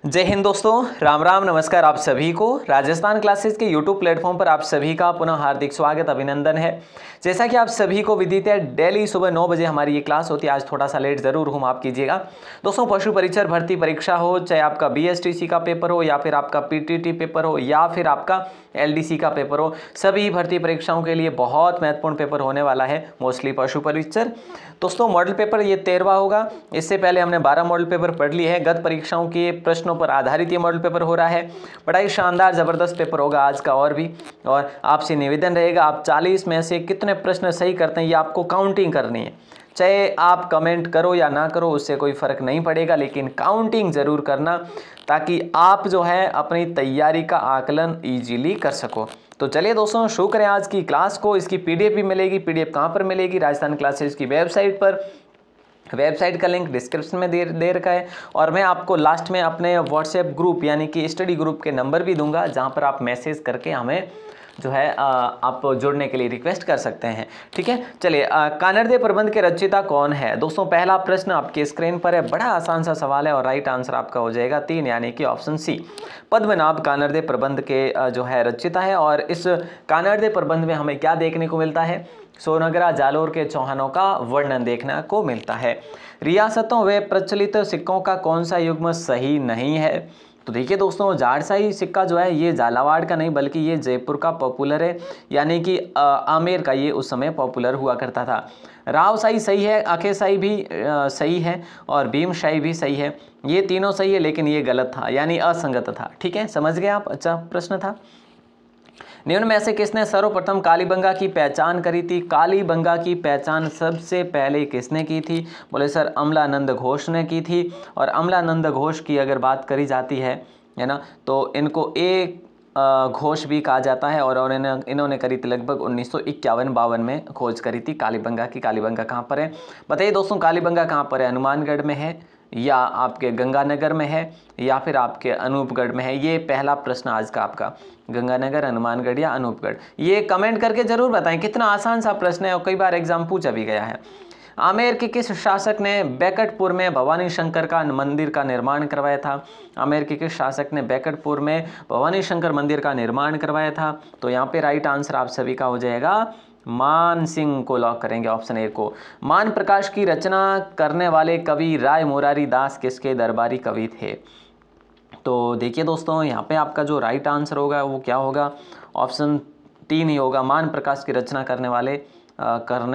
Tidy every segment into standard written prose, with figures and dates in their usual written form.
जय हिंद दोस्तों, राम राम, नमस्कार आप सभी को। राजस्थान क्लासेस के यूट्यूब प्लेटफॉर्म पर आप सभी का पुनः हार्दिक स्वागत अभिनंदन है। जैसा कि आप सभी को विदित है, डेली सुबह 9 बजे हमारी ये क्लास होती है। आज थोड़ा सा लेट जरूर हूँ, माफ कीजिएगा दोस्तों। पशु परिचर भर्ती परीक्षा हो, चाहे आपका बीएसटीसी का पेपर हो या फिर आपका पीटीटी पेपर हो या फिर आपका एलडीसी का पेपर हो, सभी भर्ती परीक्षाओं के लिए बहुत महत्वपूर्ण पेपर होने वाला है मोस्टली पशु परिचर। दोस्तों मॉडल पेपर ये 13वां होगा। इससे पहले हमने 12 मॉडल पेपर पढ़ लिए हैं। गत परीक्षाओं के प्रश्नों पर आधारित ये मॉडल पेपर हो रहा है। बड़ा ही शानदार ज़बरदस्त पेपर होगा आज का। और आपसे निवेदन रहेगा, आप 40 में से कितने प्रश्न सही करते हैं ये आपको काउंटिंग करनी है। चाहे आप कमेंट करो या ना करो, उससे कोई फ़र्क नहीं पड़ेगा, लेकिन काउंटिंग ज़रूर करना, ताकि आप जो है अपनी तैयारी का आकलन ईजीली कर सको। तो चलिए दोस्तों, शुरू करें आज की क्लास को। इसकी पीडीएफ भी मिलेगी। पीडीएफ कहाँ पर मिलेगी? राजस्थान क्लासेस की वेबसाइट पर। वेबसाइट का लिंक डिस्क्रिप्शन में दे रखा है। और मैं आपको लास्ट में अपने व्हाट्सएप ग्रुप यानी कि स्टडी ग्रुप के नंबर भी दूंगा, जहाँ पर आप मैसेज करके हमें जो है आप जुड़ने के लिए रिक्वेस्ट कर सकते हैं। ठीक है, चलिए। कानड़दे प्रबंध के रचयिता कौन है? दोस्तों पहला प्रश्न आपके स्क्रीन पर है। बड़ा आसान सा सवाल है और राइट आंसर आपका हो जाएगा 3, यानी कि ऑप्शन सी। पद्मनाभ कानड़दे प्रबंध के जो है रचयिता है। और इस कानड़दे प्रबंध में हमें क्या देखने को मिलता है? सोनगरा जालोर के चौहानों का वर्णन देखने को मिलता है। रियासतों व प्रचलित सिक्कों का कौन सा युग्म सही नहीं है? तो देखिए दोस्तों, जाड़साई सिक्का जो है ये झालावाड़ का नहीं बल्कि ये जयपुर का पॉपुलर है, यानी कि आमेर का ये उस समय पॉपुलर हुआ करता था। रावसाई सही है, अखेसाई भी सही है और भीमशाही भी सही है। ये तीनों सही है, लेकिन ये गलत था, यानी असंगत था। ठीक है, समझ गए आप? अच्छा प्रश्न था। निम्न में से किसने सर्वप्रथम कालीबंगा की पहचान करी थी? कालीबंगा की पहचान सबसे पहले किसने की थी? बोले सर अमलानंद घोष ने की थी। और अमलानंद घोष की अगर बात करी जाती है ना, तो इनको एक घोष भी कहा जाता है। और इन्होंने करी थी लगभग 1951-52 में खोज करी थी कालीबंगा की। कालीबंगा कहाँ पर है बताइए दोस्तों? कालीबंगा कहाँ पर है? हनुमानगढ़ में है, या आपके गंगानगर में है, या फिर आपके अनूपगढ़ में है? ये पहला प्रश्न आज का आपका। गंगानगर, हनुमानगढ़ या अनूपगढ़? ये कमेंट करके जरूर बताएं। कितना आसान सा प्रश्न है और कई बार एग्जाम पूछा भी गया है। आमेर के किस शासक ने बैकटपुर में भवानी शंकर का मंदिर का निर्माण करवाया था? आमेर के किस शासक ने बैकटपुर में भवानी शंकर मंदिर का निर्माण करवाया था? तो यहाँ पे राइट आंसर आप सभी का हो जाएगा मान सिंह को लॉक करेंगे, ऑप्शन ए को। मान प्रकाश की रचना करने वाले कवि राय मोरारी दास किसके दरबारी कवि थे? तो देखिए दोस्तों, यहाँ पे आपका जो राइट आंसर होगा वो क्या होगा? ऑप्शन 3 ही होगा। मान प्रकाश की रचना करने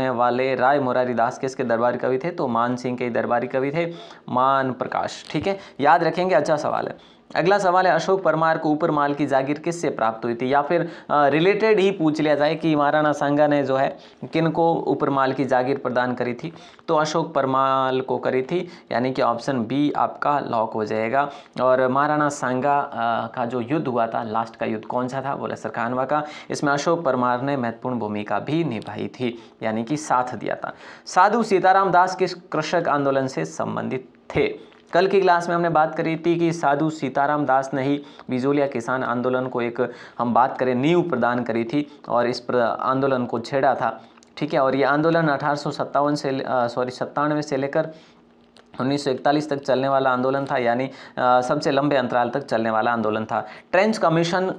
वाले राय मोरारी दास किसके दरबारी कवि थे? तो मान सिंह के दरबारी कवि थे मान प्रकाश। ठीक है, याद रखेंगे। अच्छा सवाल है। अगला सवाल है, अशोक परमार को ऊपर माल की जागीर किससे प्राप्त हुई थी? या फिर रिलेटेड ही पूछ लिया जाए कि महाराणा सांगा ने जो है किन को ऊपर माल की जागीर प्रदान करी थी? तो अशोक परमार को करी थी, यानी कि ऑप्शन बी आपका लॉक हो जाएगा। और महाराणा सांगा का जो युद्ध हुआ था, लास्ट का युद्ध कौन सा था? बोले सर खानवा का। इसमें अशोक परमार ने महत्वपूर्ण भूमिका भी निभाई थी, यानी कि साथ दिया था। साधु सीताराम दास किस कृषक आंदोलन से संबंधित थे? कल की क्लास में हमने बात करी थी कि साधु सीताराम दास ने ही बिजोलिया किसान आंदोलन को एक हम बात करें नींव प्रदान करी थी और इस आंदोलन को छेड़ा था। ठीक है, और ये आंदोलन 1897 से लेकर 1941 तक चलने वाला आंदोलन था, यानी सबसे लंबे अंतराल तक चलने वाला आंदोलन था। ट्रेंच कमीशन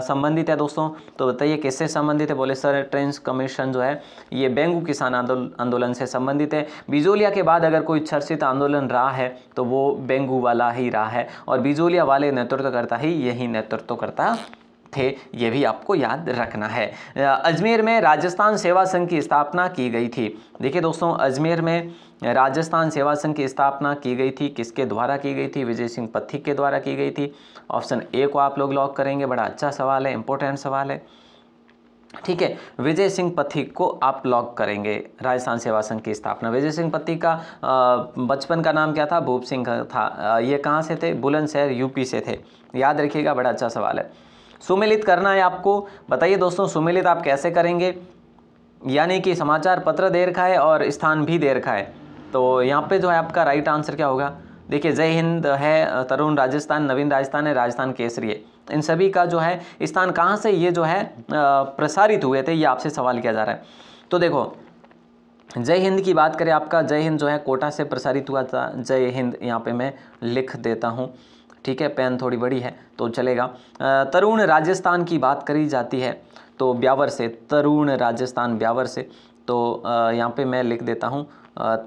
संबंधित है दोस्तों, तो बताइए किससे संबंधित है? बोले सर ट्रेंच कमीशन जो है ये बेंगू किसान आंदोलन से संबंधित है। बिजोलिया के बाद अगर कोई चर्चित आंदोलन रहा है तो वो बेंगू वाला ही रहा है, और बिजोलिया वाले नेतृत्वकर्ता ही यही नेतृत्वकर्ता थे, ये भी आपको याद रखना है। अजमेर में राजस्थान सेवा संघ की स्थापना की गई थी। देखिए दोस्तों, अजमेर में राजस्थान सेवा संघ की स्थापना की गई थी, किसके द्वारा की गई थी? विजय सिंह पथिक के द्वारा की गई थी। ऑप्शन ए को आप लोग लॉक करेंगे। बड़ा अच्छा सवाल है, इंपॉर्टेंट सवाल है। ठीक है, विजय सिंह पथिक को आप लॉक करेंगे। राजस्थान सेवा संघ की स्थापना, विजय सिंह पथिक का बचपन का नाम क्या था? भूप सिंह था। ये कहाँ से थे? बुलंदशहर यूपी से थे, याद रखिएगा। बड़ा अच्छा सवाल है। सुमेलित करना है आपको। बताइए दोस्तों सुमेलित आप कैसे करेंगे? यानी कि समाचार पत्र दे रखा है और स्थान भी दे रखा है, तो यहाँ पे जो है आपका राइट आंसर क्या होगा? देखिए जय हिंद है, तरुण राजस्थान, नवीन राजस्थान है, राजस्थान केसरी है। इन सभी का जो है स्थान कहाँ से ये जो है प्रसारित हुए थे, ये आपसे सवाल किया जा रहा है। तो देखो जय हिंद की बात करें, आपका जय हिंद जो है कोटा से प्रसारित हुआ था। जय हिंद यहाँ पे मैं लिख देता हूँ। ठीक है, पेन थोड़ी बड़ी है तो चलेगा। तरुण राजस्थान की बात करी जाती है तो ब्यावर से, तरुण राजस्थान ब्यावर से, तो यहाँ पे मैं लिख देता हूँ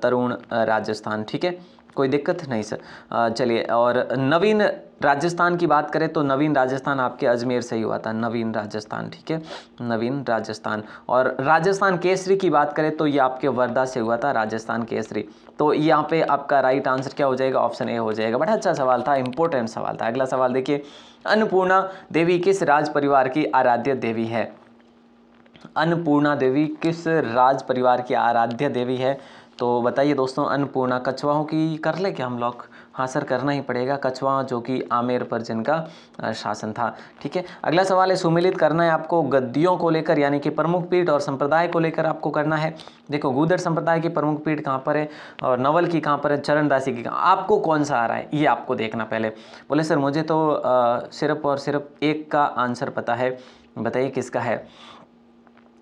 तरुण राजस्थान, ठीक है, कोई दिक्कत नहीं सर। चलिए, और नवीन राजस्थान की बात करें तो नवीन राजस्थान आपके अजमेर से ही हुआ था, नवीन राजस्थान, ठीक है, नवीन राजस्थान। और राजस्थान केसरी की बात करें तो ये आपके वर्धा से हुआ था, राजस्थान केसरी। तो यहाँ पे आपका राइट आंसर क्या हो जाएगा, ऑप्शन ए हो जाएगा। बड़ा अच्छा सवाल था, इंपॉर्टेंट सवाल था। अगला सवाल देखिए, अन्नपूर्णा देवी किस राज परिवार की आराध्य देवी है? अन्नपूर्णा देवी किस राज परिवार की आराध्य देवी है? तो बताइए दोस्तों, अन्नपूर्णा कछवाहों की कर ले क्या हम लोग? हाँ सर, करना ही पड़ेगा, कछवा जो कि आमेर पर जिनका शासन था, ठीक है। अगला सवाल है, सुमिलित करना है आपको गद्दियों को लेकर, यानी कि प्रमुख पीठ और संप्रदाय को लेकर आपको करना है। देखो, गूदड़ संप्रदाय की प्रमुख पीठ कहाँ पर है और नवल की कहाँ पर है, चरणदासी की कहाँ, आपको कौन सा आ रहा है ये आपको देखना पहले। बोले सर मुझे तो सिर्फ और सिर्फ एक का आंसर पता है, बताइए किसका है?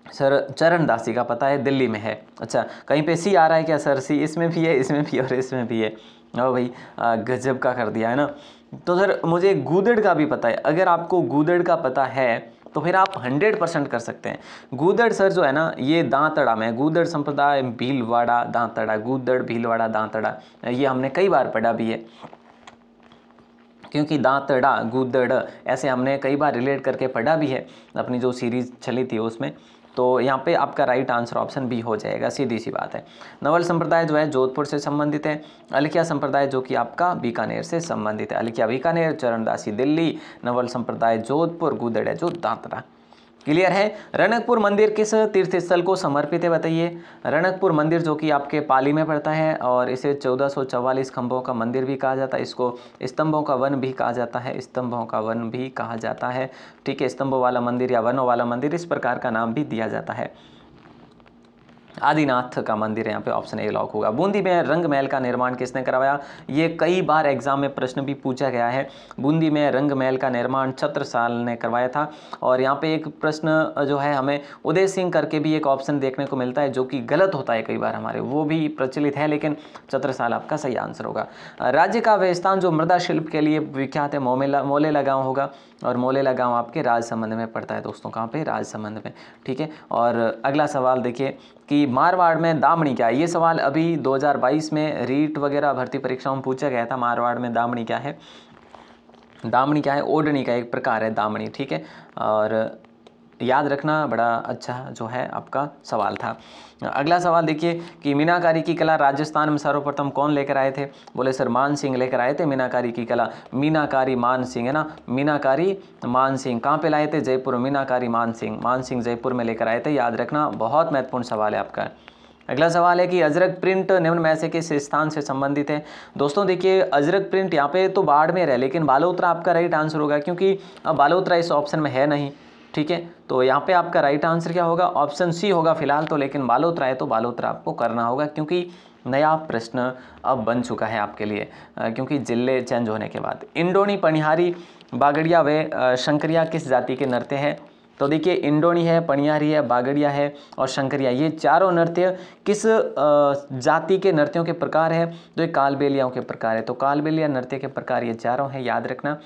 सर चरणदासी का पता है, दिल्ली में है। अच्छा, कहीं पे सी आ रहा है क्या सर? सी इसमें भी है, इसमें भी और इसमें भी है। ओ भाई, गजब का कर दिया है ना। तो सर मुझे गूदड़ का भी पता है। अगर आपको गूदड़ का पता है तो फिर आप 100% कर सकते हैं। गूदड़ सर जो है ना, ये दांतड़ा में, गूदड़ संप्रदाय भीलवाड़ा दांतड़ा, गूदड़ भीलवाड़ा दांतड़ा, ये हमने कई बार पढ़ा भी है, क्योंकि दांतड़ा गूदड़ ऐसे हमने कई बार रिलेट करके पढ़ा भी है, अपनी जो सीरीज चली थी उसमें। तो यहाँ पे आपका राइट आंसर ऑप्शन बी हो जाएगा, सीधी सी बात है। नवल संप्रदाय जो है जोधपुर से संबंधित है। अलखिया संप्रदाय जो कि आपका बीकानेर से संबंधित है। अलखिया बीकानेर, चरणदासी दिल्ली, नवल संप्रदाय जोधपुर, गूदड़ है जो दांतड़ा। क्लियर है। रणकपुर मंदिर किस तीर्थ स्थल को समर्पित है, बताइए? रणकपुर मंदिर जो कि आपके पाली में पड़ता है और इसे 1444 खंभों का मंदिर भी कहा जाता है। इसको स्तंभों का वन भी कहा जाता है, स्तंभों का वन भी कहा जाता है, ठीक है। स्तंभों वाला मंदिर या वनों वाला मंदिर, इस प्रकार का नाम भी दिया जाता है। आदिनाथ का मंदिर है, यहाँ पे ऑप्शन ए लॉक होगा। बूंदी में रंग महल का निर्माण किसने करवाया? ये कई बार एग्जाम में प्रश्न भी पूछा गया है। बूंदी में रंग महल का निर्माण छत्रसाल ने करवाया था। और यहाँ पे एक प्रश्न जो है हमें उदय सिंह करके भी एक ऑप्शन देखने को मिलता है, जो कि गलत होता है कई बार हमारे, वो भी प्रचलित है, लेकिन छत्रसाल आपका सही आंसर होगा। राज्य का वह स्थान जो मृदा शिल्प के लिए विख्यात है, मोलेला गाँव होगा। और मोलेला गांव आपके राजसमंद में पड़ता है दोस्तों, कहाँ पे? राजसमंद में, ठीक है। और अगला सवाल देखिए कि मारवाड़ में दामनी क्या है? ये सवाल अभी 2022 में रीट वगैरह भर्ती परीक्षाओं में पूछा गया था। मारवाड़ में दामनी क्या है? दामनी क्या है? ओढ़नी का एक प्रकार है दामनी, ठीक है। और याद रखना, बड़ा अच्छा जो है आपका सवाल था। अगला सवाल देखिए कि मीनाकारी की कला राजस्थान में सर्वप्रथम कौन लेकर आए थे? बोले सर मान सिंह लेकर आए थे मीनाकारी की कला। मीनाकारी मान सिंह है ना, मीनाकारी मान सिंह कहाँ पे लाए थे? जयपुर। मीनाकारी मान सिंह जयपुर में लेकर आए थे, याद रखना, बहुत महत्वपूर्ण सवाल है आपका। अगला सवाल है कि अजरक प्रिंट निम्न में से किस स्थान से संबंधित है? दोस्तों देखिए, अजरक प्रिंट यहाँ पे तो बाड़मेर है, लेकिन बालोतरा आपका राइट आंसर होगा, क्योंकि अब बालोतरा इस ऑप्शन में है नहीं, ठीक है। तो यहाँ पे आपका राइट आंसर क्या होगा? ऑप्शन सी होगा फिलहाल तो, लेकिन बालोतरा है तो बालोतरा आपको करना होगा, क्योंकि नया प्रश्न अब बन चुका है आपके लिए, क्योंकि जिले चेंज होने के बाद। इंडोनी, पनिहारी, बागड़िया व शंकरिया किस जाति के नृत्य हैं? तो देखिए, इंडोनी है, पनिहारी है, बागड़िया है और शंकरिया, ये चारों नृत्य किस जाति के नृत्यों के प्रकार है? तो ये कालबेलियाओं के प्रकार है। तो कालबेलिया नृत्य के प्रकार ये चारों हैं, याद रखना,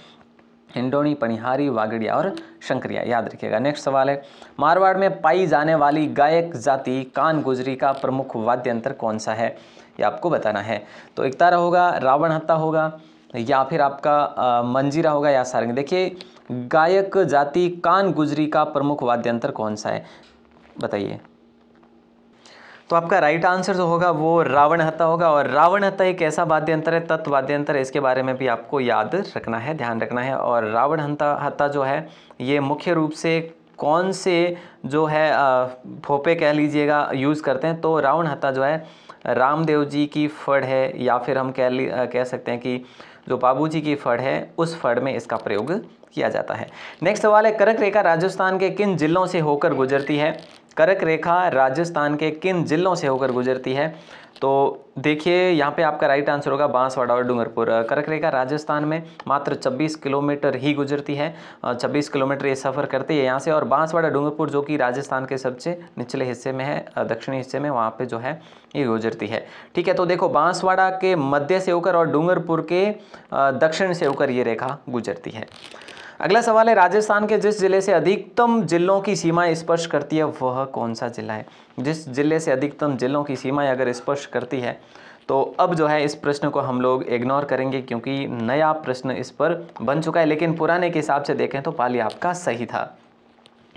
इंडोनी, पनिहारी, वागड़िया और शंकरिया, याद रखिएगा। नेक्स्ट सवाल है, मारवाड़ में पाई जाने वाली गायक जाति कान गुजरी का प्रमुख वाद्य यंत्र कौन सा है? ये आपको बताना है। तो एक तारा होगा, रावण हत्ता होगा, या फिर आपका मंजीरा होगा या सारंग। देखिए, गायक जाति कान गुजरी का प्रमुख वाद्य यंत्र कौन सा है, बताइए? तो आपका राइट आंसर जो होगा वो रावण हत्ता होगा। और रावण हत्ता एक ऐसा वाद्य यंत्र है, तत्व वाद्य यंत्र है, इसके बारे में भी आपको याद रखना है, ध्यान रखना है। और रावण हत्ता जो है ये मुख्य रूप से कौन से जो है भोपे कह लीजिएगा यूज़ करते हैं? तो रावण हत्ता जो है रामदेव जी की फड़ है, या फिर हम कह सकते हैं कि जो बाबू जी की फड़ है उस फड़ में इसका प्रयोग किया जाता है। नेक्स्ट सवाल है, कर्क रेखा राजस्थान के किन जिलों से होकर गुजरती है? कर्क रेखा राजस्थान के किन जिलों से होकर गुजरती है? तो देखिए यहाँ पे आपका राइट आंसर होगा बांसवाड़ा और डूंगरपुर। कर्क रेखा राजस्थान में मात्र 26 किलोमीटर ही गुजरती है, 26 किलोमीटर ये सफ़र करती है यहाँ से। और बांसवाड़ा डूंगरपुर जो कि राजस्थान के सबसे निचले हिस्से में है, दक्षिणी हिस्से में, वहाँ पे जो है ये गुजरती है। ठीक है, तो देखो बांसवाड़ा के मध्य से होकर और डूंगरपुर के दक्षिण से होकर ये रेखा गुजरती है। अगला सवाल है, राजस्थान के जिस जिले से अधिकतम जिलों की सीमाएं स्पर्श करती है वह कौन सा जिला है? जिस जिले से अधिकतम जिलों की सीमाएं अगर स्पर्श करती है तो अब जो है इस प्रश्न को हम लोग इग्नोर करेंगे क्योंकि नया प्रश्न इस पर बन चुका है, लेकिन पुराने के हिसाब से देखें तो पाली आपका सही था।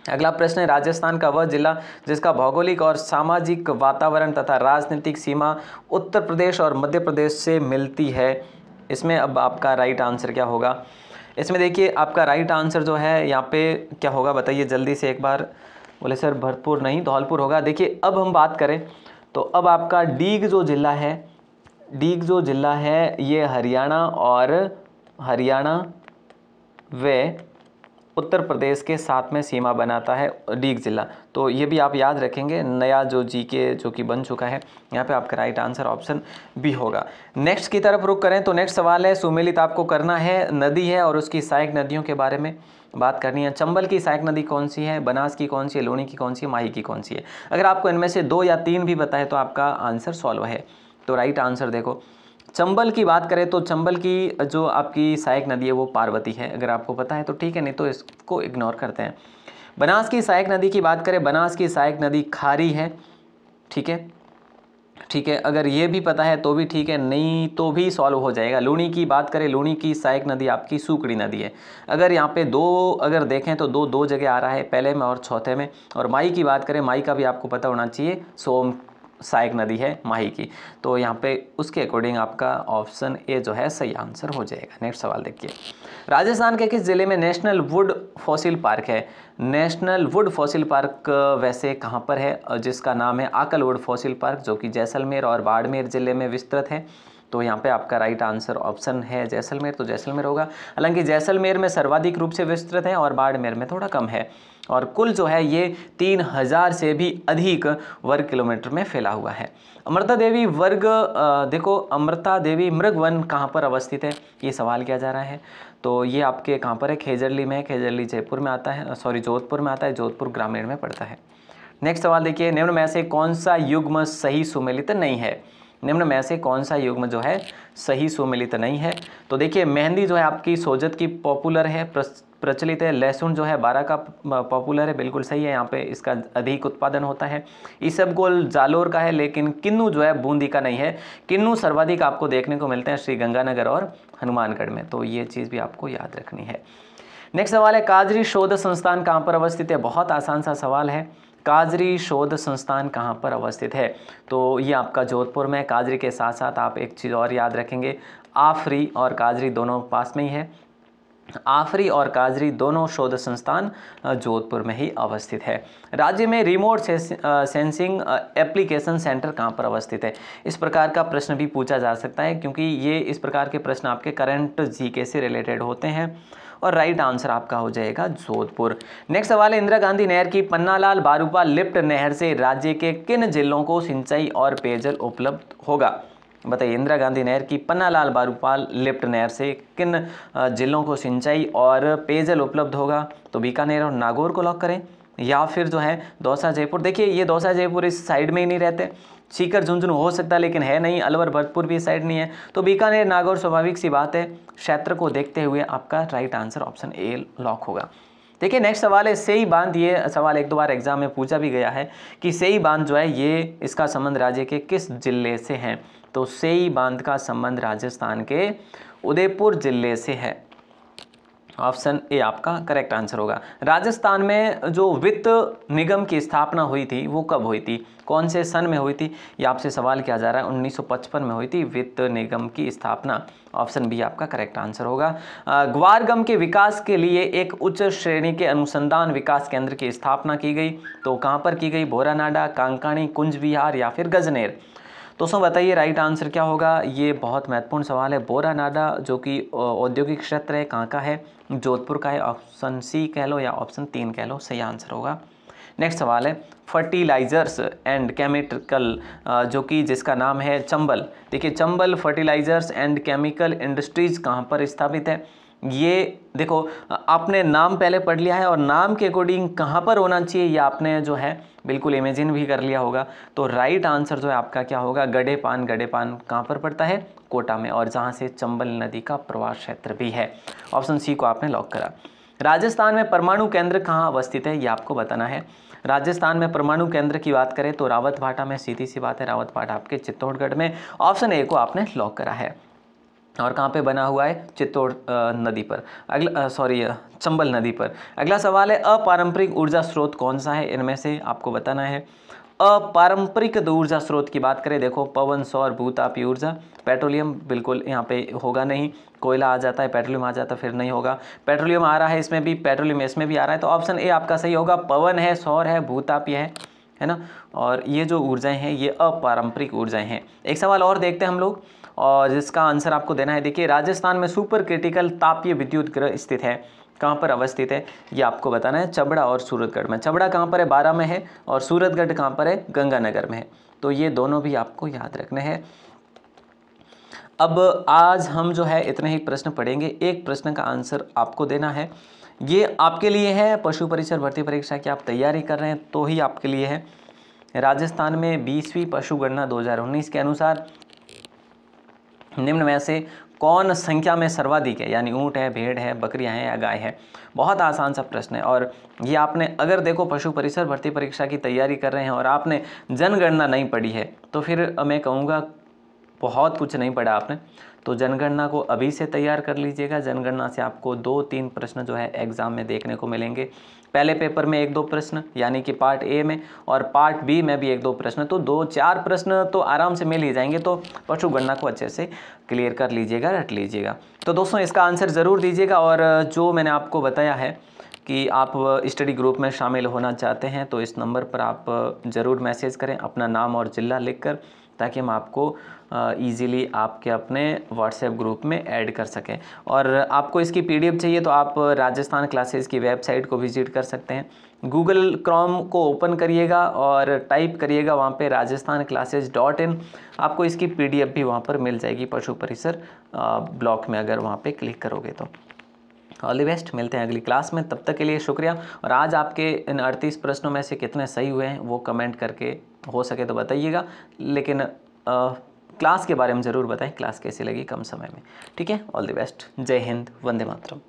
अगला प्रश्न है, राजस्थान का वह जिला जिसका भौगोलिक और सामाजिक वातावरण तथा राजनीतिक सीमा उत्तर प्रदेश और मध्य प्रदेश से मिलती है। इसमें अब आपका राइट आंसर क्या होगा? इसमें देखिए आपका राइट आंसर जो है यहाँ पे क्या होगा बताइए जल्दी से एक बार। बोले सर भरतपुर नहीं, धौलपुर होगा। देखिए अब हम बात करें तो अब आपका डीग जो जिला है ये हरियाणा व उत्तर प्रदेश के साथ में सीमा बनाता है डीग जिला। तो ये भी आप याद रखेंगे, नया जो जीके जो कि बन चुका है। यहाँ पे आपका राइट आंसर ऑप्शन बी होगा। नेक्स्ट की तरफ रुख करें तो नेक्स्ट सवाल है, सुमेलित आपको करना है, नदी है और उसकी सहायक नदियों के बारे में बात करनी है। चंबल की सहायक नदी कौन सी है, बनास की कौन सी है, लूणी की कौन सी है, माही की कौन सी है? अगर आपको इनमें से 2 या 3 भी पता है तो आपका आंसर सॉल्व है। तो राइट आंसर देखो, चंबल की बात करें तो चंबल की जो आपकी सहायक नदी है वो पार्वती है। अगर आपको पता है तो ठीक है, नहीं तो इसको इग्नोर करते हैं। बनास की सहायक नदी की बात करें, बनास की सहायक नदी खारी है। ठीक है, अगर ये भी पता है तो भी ठीक है, नहीं तो भी सॉल्व हो जाएगा। लूणी की बात करें, लूणी की सहायक नदी आपकी सूकड़ी नदी है। अगर यहाँ पे 2 अगर देखें तो 2 जगह आ रहा है, पहले में और चौथे में। और माई की बात करें, माई का भी आपको पता होना चाहिए, सोम सहायक नदी है माही की। तो यहाँ पे उसके अकॉर्डिंग आपका ऑप्शन ए जो है सही आंसर हो जाएगा। नेक्स्ट सवाल देखिए, राजस्थान के किस जिले में नेशनल वुड फॉसिल पार्क है? नेशनल वुड फॉसिल पार्क वैसे कहाँ पर है? जिसका नाम है आकल वुड फॉसिल पार्क, जो कि जैसलमेर और बाड़मेर जिले में विस्तृत है। तो यहाँ पे आपका राइट आंसर ऑप्शन है जैसलमेर, तो जैसलमेर होगा। हालांकि जैसलमेर में सर्वाधिक रूप से विस्तृत है और बाड़मेर में थोड़ा कम है। और कुल जो है ये 3000 से भी अधिक वर्ग किलोमीटर में फैला हुआ है। अमृता देवी मृग वन कहाँ पर अवस्थित है, ये सवाल किया जा रहा है। तो ये आपके कहाँ पर है? खेजरली में। खेजरली जयपुर में आता है, जोधपुर में आता है, जोधपुर ग्रामीण में पड़ता है। नेक्स्ट सवाल देखिए, निम्न में से कौन सा युग्म सही सुमेलित नहीं है? निम्न में से कौन सा युग्म जो है सही सुमेलित नहीं है? तो देखिए मेहंदी जो है आपकी सोजत की पॉपुलर है, प्रचलित है। लहसुन जो है 12 का पॉपुलर है, बिल्कुल सही है, यहाँ पे इसका अधिक उत्पादन होता है। इसबगोल जालोर का है, लेकिन किन्नू जो है बूंदी का नहीं है। किन्नू सर्वाधिक आपको देखने को मिलते हैं श्री गंगानगर और हनुमानगढ़ में। तो ये चीज़ भी आपको याद रखनी है। नेक्स्ट सवाल है, काजरी शोध संस्थान कहाँ पर अवस्थित है? बहुत आसान सा सवाल है, काजरी शोध संस्थान कहाँ पर अवस्थित है? तो ये आपका जोधपुर में। काजरी के साथ साथ आप एक चीज़ और याद रखेंगे, आफरी और काजरी दोनों पास में ही है। आफरी और काजरी दोनों शोध संस्थान जोधपुर में ही अवस्थित है। राज्य में रिमोट सेंसिंग एप्लीकेशन सेंटर कहाँ पर अवस्थित है? इस प्रकार का प्रश्न भी पूछा जा सकता है, क्योंकि ये इस प्रकार के प्रश्न आपके करंट जीके से रिलेटेड होते हैं। और राइट आंसर आपका हो जाएगा जोधपुर। नेक्स्ट सवाल है, इंदिरा गांधी नहर की पन्नालाल बारूपा लिफ्ट नहर से राज्य के किन जिलों को सिंचाई और पेयजल उपलब्ध होगा? बताइए, इंदिरा गांधी नहर की पन्नालाल बारूपाल लिफ्ट नहर से किन जिलों को सिंचाई और पेयजल उपलब्ध होगा? तो बीकानेर और नागौर को लॉक करें, या फिर जो है दौसा जयपुर। देखिए ये दौसा जयपुर इस साइड में ही नहीं रहते, सीकर झुंझुनू हो सकता है लेकिन है नहीं, अलवर भरतपुर भी इस साइड नहीं है। तो बीकानेर नागौर स्वाभाविक सी बात है, क्षेत्र को देखते हुए आपका right answer option A lock होगा। देखिए नेक्स्ट सवाल है, सेई बांध। ये सवाल 1-2 बार एग्जाम में पूछा भी गया है कि सेई बांध जो है ये इसका संबंध राज्य के किस जिले से है? तो सेई बांध का संबंध राजस्थान के उदयपुर जिले से है। ऑप्शन ए आपका करेक्ट आंसर होगा। राजस्थान में जो वित्त निगम की स्थापना हुई थी वो कब हुई थी, कौन से सन में हुई थी, ये आपसे सवाल किया जा रहा है। 1955 में हुई थी वित्त निगम की स्थापना। ऑप्शन बी आपका करेक्ट आंसर होगा। ग्वारगम के विकास के लिए एक उच्च श्रेणी के अनुसंधान विकास केंद्र की स्थापना की गई, तो कहाँ पर की गई? भोरानाडा, कांकाणी, कुंज विहार या फिर गजनेर। दोस्तों बताइए राइट आंसर क्या होगा? ये बहुत महत्वपूर्ण सवाल है। बोरानाडा जो कि औद्योगिक क्षेत्र है, कहाँ का है? जोधपुर का है। ऑप्शन सी कह लो या ऑप्शन 3 कह लो, सही आंसर होगा। नेक्स्ट सवाल है फर्टिलाइजर्स एंड केमिकल, जो कि जिसका नाम है चंबल। देखिए Chambal fertilisers and chemical industries कहाँ पर स्थापित है? ये देखो आपने नाम पहले पढ़ लिया है और नाम के अकॉर्डिंग कहाँ पर होना चाहिए ये आपने जो है बिल्कुल इमेजिन भी कर लिया होगा। तो राइट आंसर जो है आपका क्या होगा? गडेपान। गडेपान कहाँ पर पड़ता है? कोटा में, और जहाँ से चंबल नदी का प्रवाह क्षेत्र भी है। ऑप्शन सी को आपने लॉक करा। राजस्थान में परमाणु केंद्र कहाँ अवस्थित है ये आपको बताना है। राजस्थान में परमाणु केंद्र की बात करें तो रावतभाटा में, सीधी सी बात है, रावतभाटा आपके चित्तौड़गढ़ में। ऑप्शन ए को आपने लॉक करा है। और कहाँ पे बना हुआ है? चित्तौड़ नदी पर, चंबल नदी पर। अगला सवाल है अपारंपरिक ऊर्जा स्रोत कौन सा है? इनमें से आपको बताना है। अपारंपरिक ऊर्जा स्रोत की बात करें, देखो पवन, सौर, भूतापीय ऊर्जा, पेट्रोलियम बिल्कुल यहाँ पे होगा नहीं, कोयला आ जाता है, पेट्रोलियम आ जाता है फिर नहीं होगा। पेट्रोलियम आ रहा है इसमें भी, पेट्रोलियम इसमें भी आ रहा है, तो ऑप्शन ए आपका सही होगा। पवन है, सौर है, भूतापीय है ना। और ये जो ऊर्जाएं हैं ये अपारंपरिक ऊर्जाएं हैं। एक सवाल और देखते हैं हम लोग, और जिसका आंसर आपको देना है। देखिए राजस्थान में सुपर क्रिटिकल तापीय विद्युत गृह स्थित है, कहाँ पर अवस्थित है ये आपको बताना है। चबड़ा और सूरतगढ़ में। चबड़ा कहाँ पर है? बारां में है, और सूरतगढ़ कहाँ पर है? गंगानगर में है। तो ये दोनों भी आपको याद रखने हैं। अब आज हम जो है इतने ही प्रश्न पढ़ेंगे, एक प्रश्न का आंसर आपको देना है। ये आपके लिए है, पशु परिसर भर्ती परीक्षा की आप तैयारी कर रहे हैं तो ही आपके लिए है। राजस्थान में 20वीं पशु गणना 2019 के अनुसार निम्न में से कौन संख्या में सर्वाधिक है? यानी ऊंट है, भेड़ है, बकरियां हैं या गाय है। बहुत आसान सा प्रश्न है, और ये आपने अगर देखो पशु परिसर भर्ती परीक्षा की तैयारी कर रहे हैं और आपने जनगणना नहीं पढ़ी है तो फिर मैं कहूँगा बहुत कुछ नहीं पढ़ा आपने। तो जनगणना को अभी से तैयार कर लीजिएगा। जनगणना से आपको 2-3 प्रश्न जो है एग्जाम में देखने को मिलेंगे। पहले पेपर में 1-2 प्रश्न यानी कि पार्ट ए में, और पार्ट बी में भी 1-2 प्रश्न, तो 2-4 प्रश्न तो आराम से मिल ही जाएंगे। तो पशु गणना को अच्छे से क्लियर कर लीजिएगा, रट लीजिएगा। तो दोस्तों इसका आंसर ज़रूर दीजिएगा, और जो मैंने आपको बताया है कि आप स्टडी ग्रुप में शामिल होना चाहते हैं तो इस नंबर पर आप ज़रूर मैसेज करें अपना नाम और ज़िला लिखकर, ताकि हम आपको ईज़िली आपके अपने व्हाट्सएप ग्रुप में ऐड कर सकें। और आपको इसकी पीडीएफ चाहिए तो आप राजस्थान क्लासेस की वेबसाइट को विजिट कर सकते हैं। गूगल क्रोम को ओपन करिएगा और टाइप करिएगा वहाँ पे rajasthanclasses.in, आपको इसकी पीडीएफ भी वहाँ पर मिल जाएगी पशु परिसर ब्लॉक में, अगर वहाँ पे क्लिक करोगे तो। ऑल द बेस्ट, मिलते हैं अगली क्लास में, तब तक के लिए शुक्रिया। और आज आपके इन 38 प्रश्नों में से कितने सही हुए हैं वो कमेंट करके हो सके तो बताइएगा, लेकिन क्लास के बारे में ज़रूर बताएं, क्लास कैसी लगी कम समय में। ठीक है, ऑल द बेस्ट, जय हिंद, वंदे मातरम।